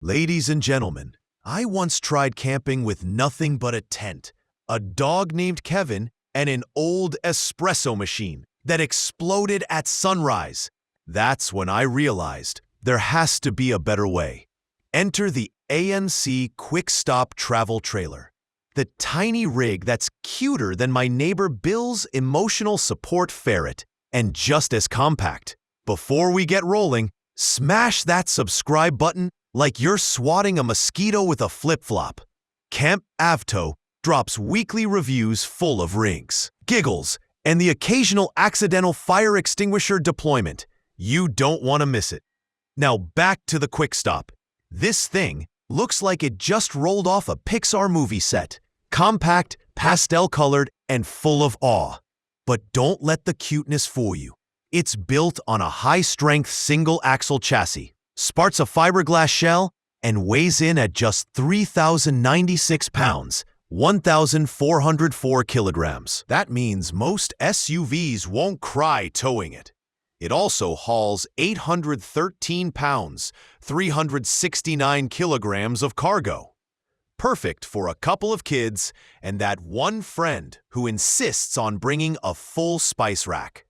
Ladies and gentlemen, I once tried camping with nothing but a tent, a dog named Kevin, and an old espresso machine that exploded at sunrise. That's when I realized there has to be a better way. Enter the AMC Quick Stop Travel trailer. The tiny rig that's cuter than my neighbor Bill's emotional support ferret and just as compact. Before we get rolling, smash that subscribe button like you're swatting a mosquito with a flip-flop. CampAvto drops weekly reviews full of rings, giggles, and the occasional accidental fire extinguisher deployment. You don't want to miss it. Now back to the quick stop. This thing looks like it just rolled off a Pixar movie set. Compact, pastel-colored, and full of awe. But don't let the cuteness fool you. It's built on a high-strength single-axle chassis, sports a fiberglass shell, and weighs in at just 3,096 pounds, 1,404 kilograms. That means most SUVs won't cry towing it. It also hauls 813 pounds, 369 kilograms of cargo. Perfect for a couple of kids and that one friend who insists on bringing a full spice rack.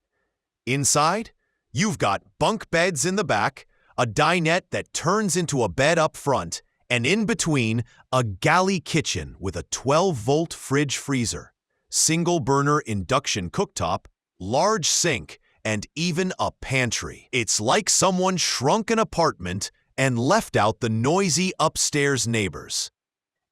Inside, you've got bunk beds in the back, a dinette that turns into a bed up front, and in between, a galley kitchen with a 12-volt fridge freezer, single-burner induction cooktop, large sink, and even a pantry. It's like someone shrunk an apartment and left out the noisy upstairs neighbors.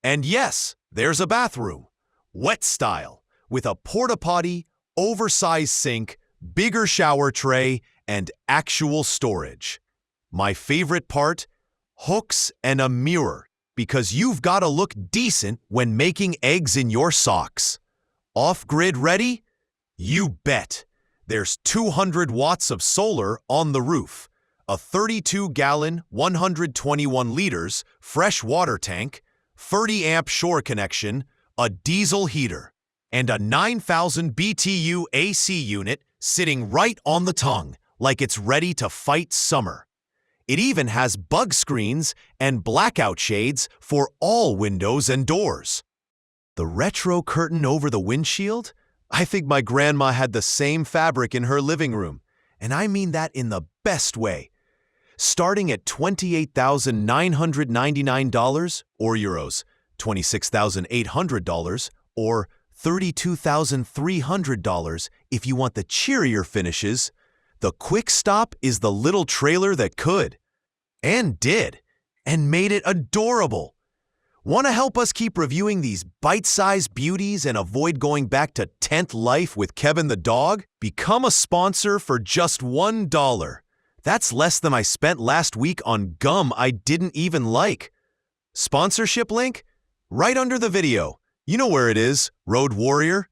And yes, there's a bathroom, wet style, with a porta-potty, oversized sink, bigger shower tray, and actual storage. My favorite part? Hooks and a mirror, because you've got to look decent when making eggs in your socks. Off-grid ready? You bet. There's 200 watts of solar on the roof, a 32-gallon, 121 liters fresh water tank, 30-amp shore connection, a diesel heater, and a 9,000 BTU AC unit sitting right on the tongue like it's ready to fight summer. It even has bug screens and blackout shades for all windows and doors. The retro curtain over the windshield? I think my grandma had the same fabric in her living room, and I mean that in the best way. Starting at $28,999 or euros, $26,800 or $32,300 if you want the cheerier finishes, the Quick Stop is the little trailer that could, and did, and made it adorable. Want to help us keep reviewing these bite-sized beauties and avoid going back to tent life with Kevin the dog? Become a sponsor for just $1. That's less than I spent last week on gum I didn't even like. Sponsorship link? Right under the video. You know where it is, Road Warrior.